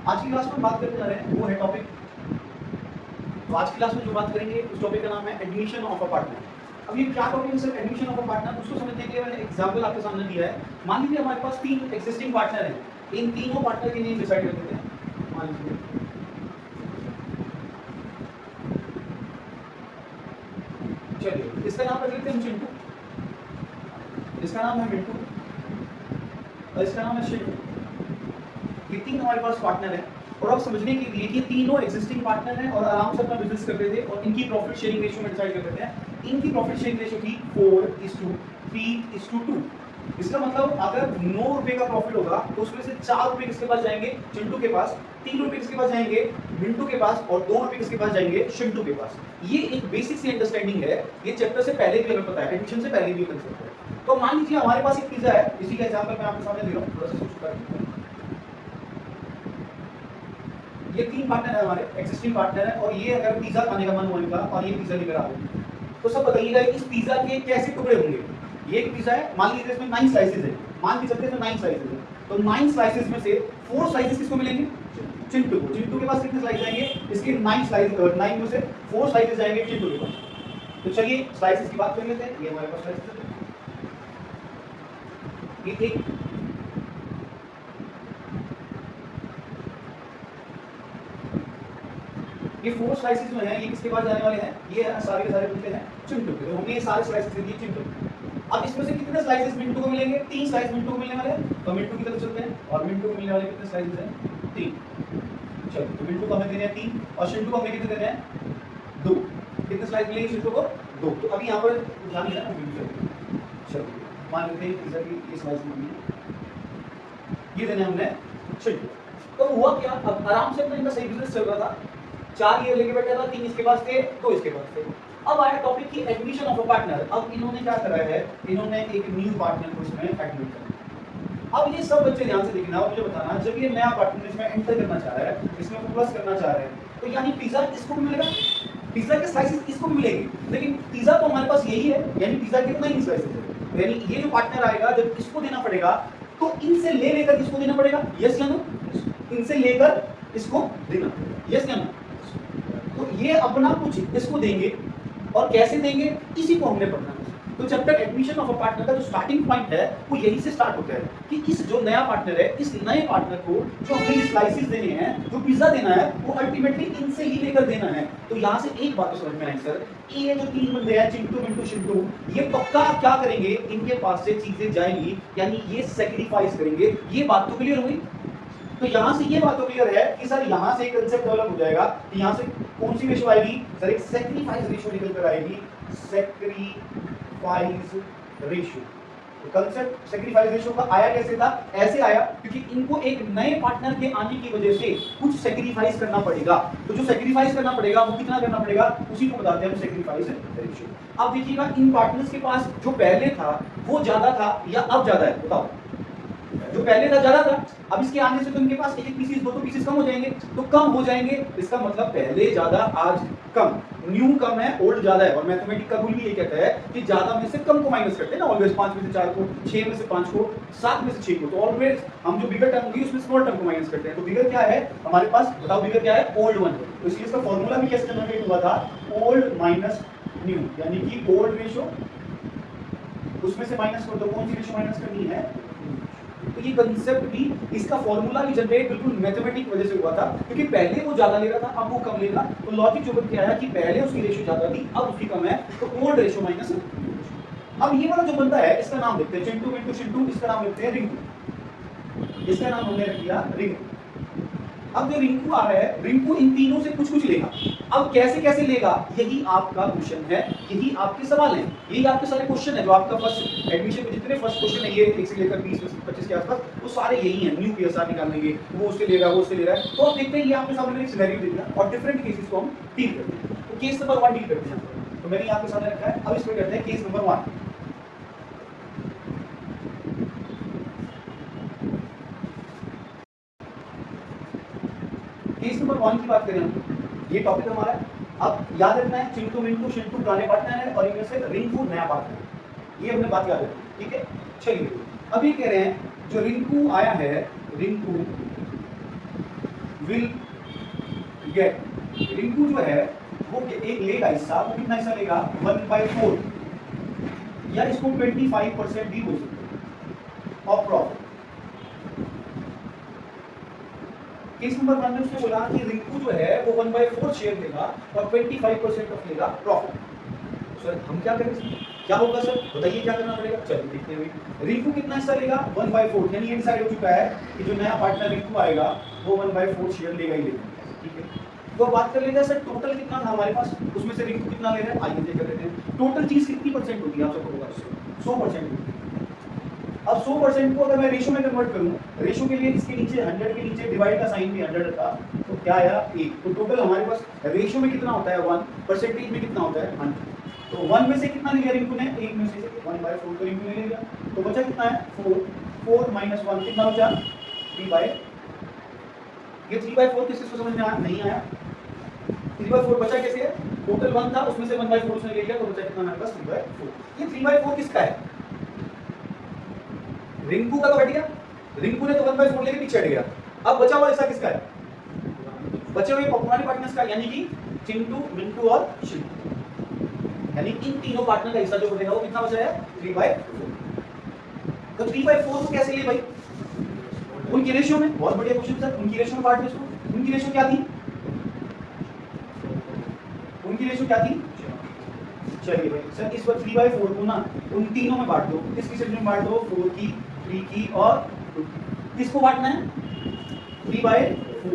आज की क्लास में बात करने जा रहे हैं वो है टॉपिक। तो आज की क्लास में जो बात करेंगे उस टॉपिक का नाम है एडमिशन ऑफ अ पार्टनर। अब ये क्या टॉपिक है sir? Admission of a partner. उसको समझने के लिए मैंने एग्जांपल आपके सामने दिया है। मान लीजिए हमारे पास 3 एग्जिस्टिंग पार्टनर हैं, इन तीनों पार्टनर के नेम डिसाइड कर देते हैं। मान लीजिए चलिए इसका नाम रख लेते हैं चिंटू, इसका नाम है मिंटू और इसका नाम है शिंटू। ये तीन हमारे पास पार्टनर है और अब समझने के लिए कि तीनों एग्जिस्टिंग पार्टनर हैं और आराम से अपना बिजनेस करते थे और इनकी प्रॉफिट शेयरिंग रेशियो में डिसाइड कर देते हैं। इनकी प्रॉफिट शेयरिंग रेशियो थी 4:3:2। इसका मतलब अगर 9 रुपए का प्रॉफिट होगा तो उसमें से 4 रुपए किसके पास जाएंगे? चिंटू के पास। 3 रुपए किसके पास जाएंगे? मिंटू के पास। और 2 रुपए किसके पास जाएंगे? शिंटू के पास। ये एक बेसिक सी अंडरस्टैंडिंग है, ये चैप्टर से पहले भी हमें पता है, एडमिशन से पहले भी कंसेप्ट है। तो मान लीजिए हमारे पास एक पिज्जा है, इसी का एग्जांपल मैं आपके सामने दे रहा हूं, थोड़ा सा सोच कर। ये तीन पार्टनर है हमारे, एग्जिस्टिंग पार्टनर है और ये अगर पिज्जा खाने का मन हुआ इनका और ये पिज्जा लेकर आ गए तो सब बताइएगा इस पिज्जा के कैसे टुकड़े होंगे। ये एक पिज्जा है, मान लीजिए इसमें 9 स्लाइसेस है, मान के चलते हैं 9 स्लाइसेस है, तो 9 स्लाइसेस में से 4 स्लाइसेस किसको मिलेंगे? चिंटू को। चिंटू के पास कितने स्लाइस जाएंगे? इसके 9 स्लाइस, 9 में से 4 स्लाइसेस जाएंगे चिंटू के पास। तो चलिए स्लाइसेस की बात कर लेते हैं। ये हमारे पास स्लाइसेस है, ये एक ये 4 स्लाइसेस जो हैं ये किसके पास जाने वाले हैं? ये सारे के सारे मिलते हैं चिंटू के। तो हमने ये सारे स्लाइसेस दे दिए चिंटू। अब इसमें से कितने स्लाइसेस मिंटू को मिलेंगे? 3 स्लाइस मिंटू को मिलने वाले हैं, तो मिंटू की तरफ चलते हैं और मिंटू को मिलने वाले कितने स्लाइसेस हैं? 3। चलो तो मिंटू को हमें देने हैं 3 और शिंटू को हमें कितने देने हैं? 2। कितने स्लाइस मिलेंगे शिंटू को? 2। तो अभी यहाँ पर ध्यान देना है मिंटू। चलो मान लेते हैं पिज्जा की ये स्लाइस मिली है, ये देने हमने शिंटू। तो हुआ क्या? अब आराम से अपना इनका सही बिजनेस चल रहा था, 4 ये लेके बैठा था, 3 इसके पास थे, 2 इसके पास थे। अब आया टॉपिक की एडमिशन ऑफ अ पार्टनर। अब इन्होंने क्या करा है? इन्होंने एक न्यू पार्टनर को इसमें एडमिट कर। अब ये सब बच्चे ध्यान से देखना और मुझे बताना, जब ये नया पार्टनर इसमें एंटर करना चाह रहा है, इसमें प्लस करना चाह रहे हैं, तो यानी पिज्जा इसको भी मिलेगा, पिज्जा के स्लाइसेस इसको भी मिलेंगे, लेकिन पिज्जा तो हमारे पास यही है, यानी पिज्जा कितना ही स्लाइसेस है, यानी ये जो पार्टनर आएगा जब इसको देना पड़ेगा तो इनसे ले लेकर किसको देना पड़ेगा? यस या नो? इनसे लेकर इसको देना पड़ेगा, यस या नो? तो ये अपना कुछ इसको देंगे और कैसे देंगे इसी को हमने पढ़ना है। तो जब तक एडमिशन ऑफ अ पार्टनर का जो स्टार्टिंग पॉइंट है वो यही से स्टार्ट होता है कि इस जो नया पार्टनर है, इस नए पार्टनर को जो हमें स्लाइसेस देने हैं, जो पिज्जा देना है, वो अल्टीमेटली इनसे ही लेकर देना है। तो यहाँ से एक बात तो समझ में आई सर, ये जो 3 बंदे हैं चिंटू मिंटू शिंटू, ये पक्का क्या करेंगे? इनके पास से चीजें जाएंगी, यानी ये सैक्रिफाइस करेंगे। ये बात तो क्लियर हुई? तो यहाँ से ये बात तो क्लियर है कि सर यहाँ से एक कंसेप्ट डेवलप हो जाएगा कि यहाँ से कौन सी रेशो आएगी? सर एक सैक्रिफाइस रेशो निकल कर आएगी, सैक्रिफाइस रेशो। तो कंसेप्ट सैक्रिफाइस रेशो का आया कैसे था? ऐसे आया क्योंकि इनको एक नए पार्टनर के आने की वजह से कुछ सैक्रिफाइस करना पड़ेगा। तो जो सैक्रिफाइस करना पड़ेगा वो कितना करना पड़ेगा? उसी को बताते हैं हम सैक्रिफाइस रेशो। अब देखिएगा इन पार्टनर्स के पास जो पहले था वो ज्यादा था या अब ज्यादा है? बताओ। जो पहले था ज्यादा था, अब इसके आने से तो इनके पास एक पीसेस, 2 पीसेस कम हो जाएंगे, तो कम हो जाएंगे, इसका मतलब पहले ज्यादा आज कम, न्यू कम है ओल्ड ज्यादा है। और मैथमेटिक्स का रूल भी ये कहता है कि ज्यादा में से कम को माइनस करते हैं ना, ऑलवेज 5 में से 4 को, 6 में से 5 को, 7 में से 6 को, तो ऑलवेज हम जो बिगर टर्म होगी उसमें स्मॉल टर्म को माइनस करते हैं। तो बिगर क्या है हमारे पास? बताओ बिगर क्या है? Old one. तो इसलिए इसका फॉर्मूला भी कैसे जनरेट हुआ था? ओल्ड माइनस न्यू, यानी कि ओल्ड रेशो उसमें से माइनस कर दो, कौन सी रेशो माइनस करनी है? तो ये कंसेप्ट भी, इसका फॉर्मूला भी जनरेट बिल्कुल मैथमेटिक वजह से हुआ था, क्योंकि पहले वो ज्यादा ले रहा था, अब वो कम लेगा। तो लॉजिक जो बन के आया कि पहले उसकी रेशो ज्यादा थी, अब उसकी कम है, तो ओल्ड रेशो माइनस। अब ये वाला जो बंदा है इसका नाम लिखते हैं चिंटू मिंटू शिंटू, इसका नाम लिखते हैं रिंकू, इसका नाम हमने रख दिया रिंकू। अब जो रिंकू आ रहा है, रिंकू इन तीनों से कुछ कुछ लेगा। अब कैसे कैसे लेगा, यही आपका क्वेश्चन है, यही आपके सवाल हैं, यही आपके सारे क्वेश्चन है। जो आपका फर्स्ट एडमिशन में जितने फर्स्ट क्वेश्चन है, ये 1 से लेकर 20 25 के आसपास, वो सारे यही हैं। न्यू पीएसआर निकालेंगे, वो उससे ले रहा है, वो उससे ले रहा है। तो आप देखते हैं ये आपके सामने एक सिनेरियो दे दिया और डिफरेंट केसेस को हम डील करते हैं। तो केस नंबर 1 डील करते हैं, तो मैंने आपके सामने रखा है। अब इसमें करते हैं केस नंबर 1। केस नंबर 1 की बात करें हम, ये टॉपिक हमारा है। अब याद रखना है चिंटू मिंटू शिंटू पुराने पार्टनर है और इनमें से रिंकू नया पार्टनर है, ये हमने बात याद रखी, ठीक है? चलिए अब ये कह रहे हैं जो रिंकू आया है, रिंकू विल गेट, रिंकू जो है वो एक लेगा हिस्सा, वो कितना हिस्सा लेगा 1/4, या इसको 25% भी बोल सकते ऑफ प्रॉफिट। केस नंबर 1 में उसने बोला कि रिंकू जो है वो 1/4 शेयर लेगा और 25% ऑफ लेगा प्रॉफिट। सर हम क्या करें, क्या होगा सर बताइए, क्या करना पड़ेगा, चलिए देखते हैं। रिंकू कितना हिस्सा लेगा 1/4, यानी ये डिसाइड हो चुका है कि जो नया पार्टनर रिंकू आएगा वो 1/4 शेयर लेगा ही लेगा, ठीक है। तो बात कर लेते हैं सर टोटल कितना था हमारे पास, उसमें से रिंकू कितना ले रहा है, आइए देख लेते हैं। टोटल चीज कितनी परसेंट होती है आप सबको पता, 100% होती है। अब 100% को अगर मैं रेशो में कन्वर्ट करूं, रेशो के लिए इसके नीचे 100 के नीचे डिवाइड का साइन भी 100 था, तो क्या आया 1। तो टोटल हमारे पास रेशो में कितना होता है 1, परसेंटेज में कितना होता है 100। तो 1 में से कितना लिया रिंकू ने, 1 में से 1/4 तो रिंकू ने ले लिया, तो बचा कितना है 4, 4 - 1 कितना बचा 3/, ये 3/4 किसी को समझ में नहीं आया, 3/4 बचा कैसे है, टोटल 1 था उसमें से 1/4 उसने ले लिया, तो बचा कितना हमारे पास 3/4। ये 3/4 किसका है, रिंकू का तो हट गया, रिंकू ने तो 1/4 लेके पीछे हट गया। अब बचा हुआ हिस्सा किसका है, बचे हुए पुराने पार्टनर्स का, यानी कि चिंटू, मिंटू और शिंटू, यानी इन तीनों पार्टनर का हिस्सा जो बनेगा वो कितना बचा है 3/4। तो 3/4 को कैसे लिए भाई, उनकी रेशियो में, बहुत बढ़िया क्वेश्चन सर, उनकी रेशियो में बांट दो इसको। उनकी रेशियो क्या थी, उनकी रेशियो क्या थी, चलिए भाई सर इस पर 3/4 को ना उन तीनों में बांट दो, किस किस में बांट दो, 4 की, 3 की और 2 की। किसको बांटना है 3/4 को,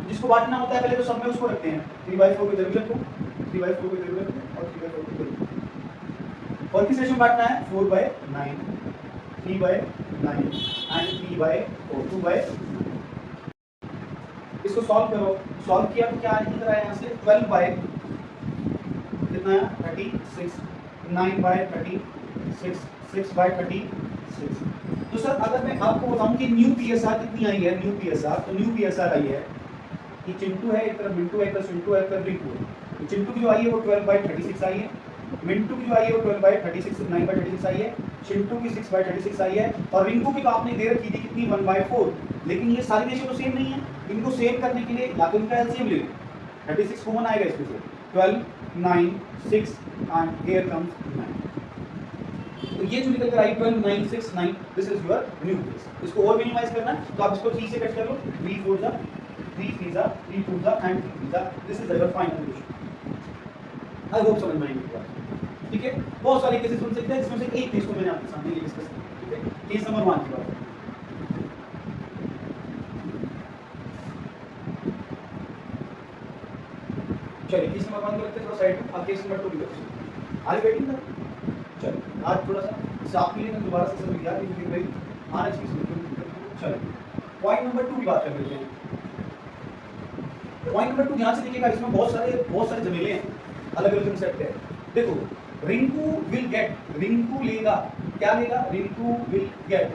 जिसको बांटना होता है पहले तो सब में उसको रखते हैं, 3/4 को इधर भी रखो, 3/4 को इधर भी रखो और 3/4 को इधर भी। और किस रेशियो में बांटना है 4/9, 3/9 एंड 3/4, 2/9। इसको सॉल्व करो, सॉल्व किया तो क्या निकल रहा है यहाँ से 12 कितना है 36, 9/36, 6/36। तो सर अगर मैं आपको बताऊं कि न्यू पीएसआर कितनी आई है, न्यू पीएसआर, तो न्यू पीएसआर आई है कि चिंटू है एक तरफ, मिंटू है एक तरफ, चिंटू है एक तरफ, रिंकू है। तो चिंटू की जो आई है वो 12/36 आई है, मिंटू की जो आई है वो 12/36, 9/36 आई है, चिंटू की 6/36 आई है, और रिंकू की तो आपने दे रखी थी कितनी 1/4। लेकिन ये सारी रेशियो तो सेम नहीं है, इनको सेव करने के लिए या तो इनका एलसीएम ले लो, 36 कॉमन आएगा इसमें से, 12, 9, 6 एंड हियर कम्स 9। तो ये जो निकल कर आई 12, 9, 6, 9, this is your new base. इसको और मिनिमाइज करना है तो आप इसको 3 से कट कर लो, 3 4 जा, 3 3 जा, 3 2 जा एंड 3 3 जा, this is your final solution. I hope समझ में आएगी बात, ठीक है। बहुत सारे केसेस बन सकते हैं जिसमें से एक केस को मैंने आपके सामने डिस्कस किया, ठीक है। केस नंबर 1 की बात, चलिए केस नंबर 1 को रखते हैं थोड़ा साइड में, अब केस नंबर 2 भी करते हैं। आर वेटिंग था, चलिए आज थोड़ा सा साफ मिलेगा, दोबारा से समझ गया कि भाई आना चाहिए। चलिए पॉइंट नंबर 2 की बात कर लेते हैं। पॉइंट नंबर 2 ध्यान से देखिएगा, इसमें बहुत सारे जमेले हैं, अलग अलग कंसेप्ट है। देखो रिंकू विल गेट, रिंकू लेगा, क्या लेगा, रिंकू विल गेट।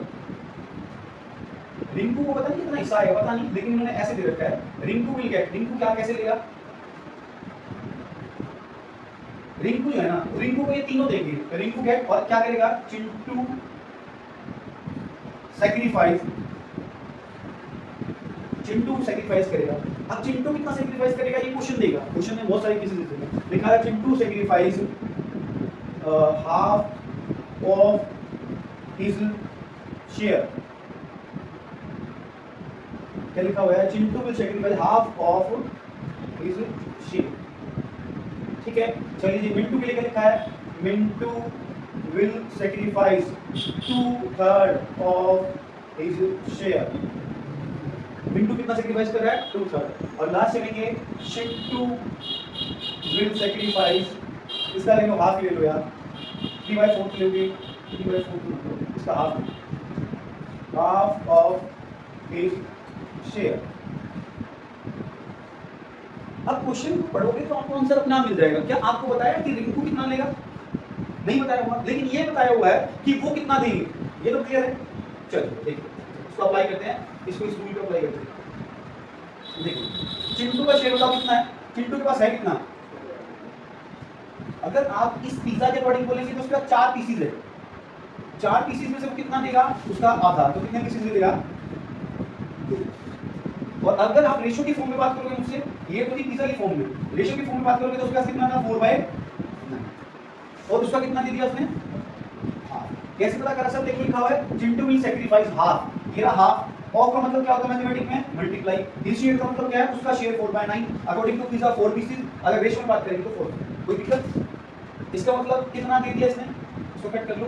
रिंकू को पता नहीं कितना हिस्सा आएगा, पता नहीं, लेकिन इन्होंने ऐसे दे रखा है रिंकू विल गेट। रिंकू क्या कैसे लेगा, रिंकू जो है ना, रिंकू को ये तीनों देंगे, रिंकू गेट और क्या करेगा, चिंटू सैक्रिफाइस, चिंटू सैक्रिफाइस करेगा। अब चिंटू कितना सैक्रिफाइस करेगा ये क्वेश्चन देगा, क्वेश्चन में बहुत सारी चीजें देते हैं, लिखा है Chintu sacrifice half of his share. क्या लिखा हुआ है, Chintu will sacrifice half of his share, ठीक है। चलिए जी मिंटू के लिए लिखा है, Mintu will sacrifice 2/3 of his share. Mintu कितना सैक्रिफाइस कर रहा है 2/3। और लास्ट चलेंगे शिंटू विल सैक्रिफाइस, इसका ले लो हाफ ले लो यार, 3/4 लोगे, 3/4 इसका हाफ ऑफ हिज शेयर। अब क्वेश्चन पढ़ोगे तो आपको आंसर अपना मिल जाएगा। क्या आपको बताया कि रिंकू कितना लेगा, नहीं बताया हुआ, लेकिन ये बताया हुआ है कि वो कितना देंगे, ये तो क्लियर है। चलो देखिए इसको अप्लाई करते हैं, इसको इस रूल पे अप्लाई करते हैं। देखिए चिंटू का शेयर बताओ कितना है, चिंटू के पास है कितना। अगर आप इस पिज्जा के अकॉर्डिंग बोलेंगे तो उसके पास 4 पीसीज है, 4 पीसीज में से वो कितना देगा, उसका आधा, तो कितने पीसीज देगा और अगर आप रेशियो की फॉर्म में बात करोगे मुझसे, ये तो थी पिज्जा की फॉर्म में, रेशियो की फॉर्म में बात करोगे तो उसका कितना था 4/9 और उसका कितना दे दिया उसने हाफ। कैसे पता करा सर, देखिए लिखा हुआ है चिंटू विल सैक्रिफाइस हाफ, ये रहा हाफ। ऑफ का मतलब क्या होता है मैथमेटिक में मल्टीप्लाई, डिस्ट्रीब्यूट का मतलब क्या है उसका share 4/9 according to pizza 4 pieces, अगर रेशियो में बात करेंगे तो 4। कोई दिक्कत? इसका मतलब कितना दे दिया इसने, इसको कट कर लो।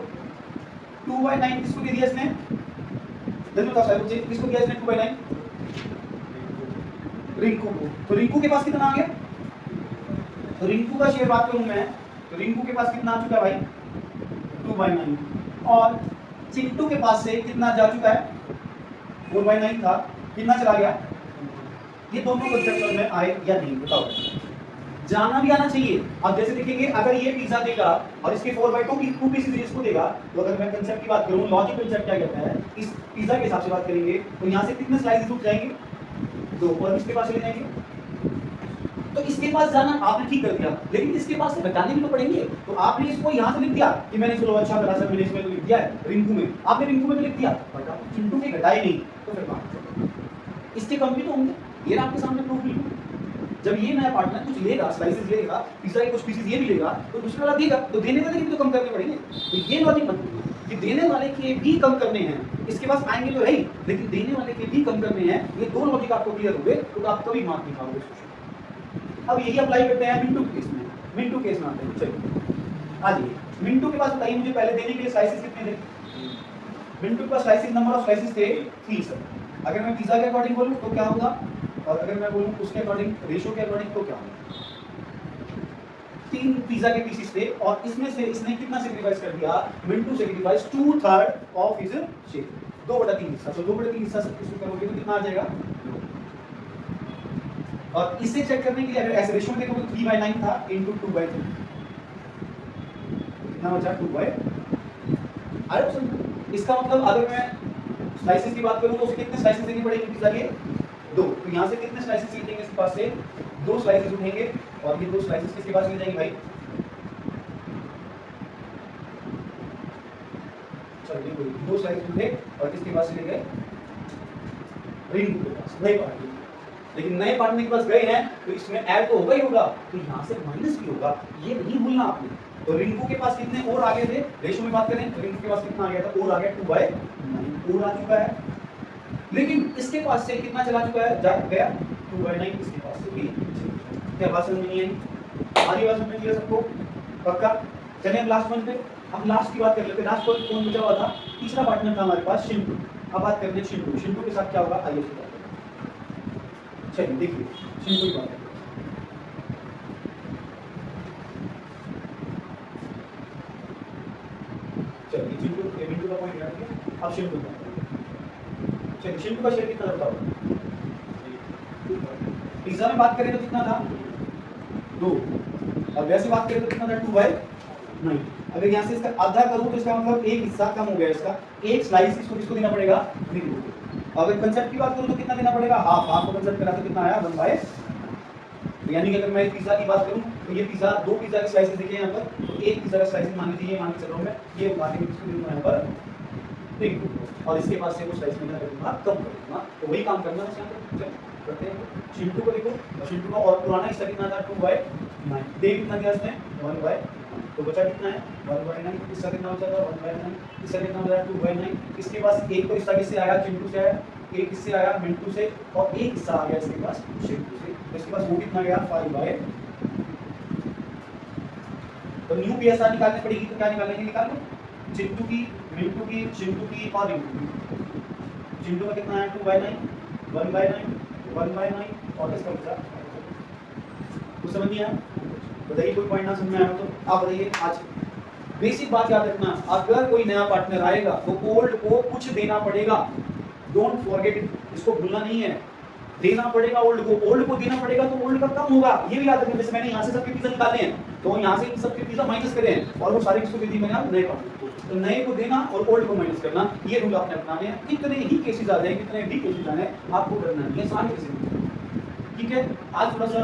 2/9 किसको दे दिया इसने, जल्दी बताओ साहब मुझे, किसको दिया इसने 2/9? रिंकू को। तो रिंकू के पास कितना आ गया, तो रिंकू का शेयर बात करूं मैं, तो रिंकू के पास कितना आ चुका है भाई 2/9 और चिंटू के पास से कितना जा चुका है 4/9 था, कितना चला गया। ये दोनों कंसेप्ट में आए या नहीं बताओ, जाना भी आना चाहिए। अब जैसे देखेंगे अगर ये पिज्जा देगा और इसके 4/2 की 2 पीसेस इसको देगा, तो अगर मैं कंसेप्ट की बात करूं, लॉजिक कंसेप्ट क्या कहता है, इस पिज्जा के हिसाब से बात करेंगे तो यहां से कितने स्लाइसेस उठ जाएंगे 2 और इसके पास चले जाएंगे। तो इसके पास जाना आपने ठीक कर दिया, लेकिन इसके पास से घटाने भी तो पड़ेंगे। तो आपने इसको यहाँ से लिख दिया कि मैंने चलो अच्छा करा सर, मैंने इसमें तो लिख दिया है रिंकू में, आपने रिंकू में तो लिख दिया बट आप चिंटू के घटाए नहीं, तो फिर बात इसके कम भी तो होंगे। ये आपके सामने प्रूफ बिल्कुल, जब ये नया पार्टनर कुछ लेगा, स्लाइसेस लेगा, पिज्जा के कुछ पीसेस ये भी लेगा, तो दूसरा वाला देगा, तो देने वाले के भी तो कम करने पड़ेंगे। तो ये लॉजिक मत कि देने वाले के भी कम करने हैं, इसके पास आएंगे तो है, लेकिन देने वाले के भी कम करने हैं। ये दो लॉजिक आपको क्लियर हुए तो आप कभी मार्क नहीं खाओगे। अब यही अप्लाई करते हैं मिंटू केस में, मिंटू केस में आते हैं। चलिए आ जाइए, मिंटू के पास बताइए मुझे पहले देने के लिए स्लाइसेस कितने थे। मिंटू के पास स्लाइसेस, नंबर ऑफ स्लाइसेस थे 3 सर। अगर मैं पिज्जा के अकॉर्डिंग बोलूं तो क्या होगा, और अगर मैं बोलूं उसके अकॉर्डिंग रेशियो के अकॉर्डिंग तो क्या होगा। 3 पिज्जा के पीसेस थे और इसमें से इसने कितना सेक्रीफाइस कर दिया, Mintu sacrifice 2/3 of his share, 2/3 हिस्सा। तो 2/3 हिस्सा से इसको करोगे तो कितना आ जाएगा। और इसे चेक करने के लिए अगर ऐसे रेशियो में देखोगे तो 3/9 था इनटू 2/3, कितना बचा 2/, आया समझ। इसका मतलब अगर मैं स्लाइसेस की बात करूं तो उसे कितने स्लाइसेस देनी पड़ेगी पिज्जा के 2, तो यहां से कितने स्लाइसेस उठेंगे इसके पास से 2 स्लाइसेस उठेंगे और ये 2 स्लाइसेस किसके पास ले जाएंगे भाई, चलिए 2 स्लाइसेस उठे और किसके पास ले गए, रिंकू के पास, नहीं पार्टनर। लेकिन नए पार्टनर के पास गए हैं तो इसमें ऐड तो होगा ही होगा, तो यहां से माइनस भी होगा, ये नहीं भूलना आपने। तो रिंकू के पास कितने और आगे थे, रेशियो में बात करें तो रिंकू के पास कितना आ गया था, और आ गया 2/9 और आ चुका है। लेकिन इसके पास से कितना चला चुका है, जा गया 2/9 इसके पास से भी। क्या बात समझ नहीं आई, आधी बात समझ में नहीं सबको पक्का। चलिए हम लास्ट वन पे, हम लास्ट की बात कर लेते हैं। लास्ट कौन बचा हुआ था, तीसरा पार्टनर था हमारे पास शिंटू। अब बात करते हैं शिंटू, शिंटू के साथ क्या होगा आइए उसकी बात करें। चलिए देखिए शिंटू की बात करें। चलिए चिंटू का पॉइंट याद किया, अब शिंटू का। चलिए शिंटू का शेयर कितना लगता होगा, पिज्जा में बात करें तो कितना था 2, और वैसे बात करें तो कितना था 2/9। अगर यहाँ से इसका आधा करूँ तो इसका मतलब एक हिस्सा कम हो गया, इसका एक स्लाइस इसको किसको देना पड़ेगा, रिंकू को। अगर कंसेप्ट की बात करूँ तो कितना देना पड़ेगा, हाफ। हाफ को कंसेप्ट करा तो कितना आया 1/, यानी कि अगर मैं पिज्जा की बात करूं तो ये पिज्जा 2 पिज्जा के स्लाइसेस दिखे यहाँ पर, तो एक पिज्जा का स्लाइस मान लीजिए, मान के चल रहा हूं मैं, ये उठा के किसको दूंगा यहाँ पर रिंकू, और इसके पास से वो स्लाइस में कर दूंगा, कम कर दूंगा। तो वही काम करना है यहाँ पर। चल करते हैं शिंटू को, देखो और शिंटू का और पुराना हिस्सा कितना था 2/9, दे कितना दिया इसने 1/, तो बचा कितना है 1/9, इसका कितना बचा था 1/9, इसका कितना बचा 2/9। इसके पास एक तो हिस्सा किससे आया, चिंटू से आया, एक किससे आया मिंटू से, और एक हिस्सा आ गया इसके पास शिंटू से, तो इसके पास वो कितना गया 5/। तो न्यू पीएसआर निकालनी पड़ेगी, तो क्या निकालेंगे, निकाल लो चिंटू की, मिंटू की, शिंटू की और रिंकू की। चिंटू का कितना है 2/9, 1/9, 1/9 और इसका बचा। कुछ समझ नहीं आया, बताइए कोई पॉइंट ना समझ में आया तो आप बताइए। आज बेसिक बात याद रखना, अगर कोई नया पार्टनर आएगा तो ओल्ड को कुछ देना पड़ेगा, डोंट फॉरगेट इट, इसको भूलना नहीं है, देना पड़ेगा ओल्ड को। ओल्ड को देना पड़ेगा तो ओल्ड का कम होगा, ये भी याद रखना। जैसे मैंने यहाँ से सबके पिज्जा निकाले हैं तो यहाँ से सबके पिज्जा माइनस करे हैं और वो सारे किसको दे दी मैंने, आप नए पार्टनर को। तो नए को देना और ओल्ड को माइनस करना, ये रूल आपने अपनाने हैं। कितने ही केसेस आ जाए, कितने भी केसेस आने आपको करना है, ये सारे केसेस। ठीक है, आज थोड़ा सा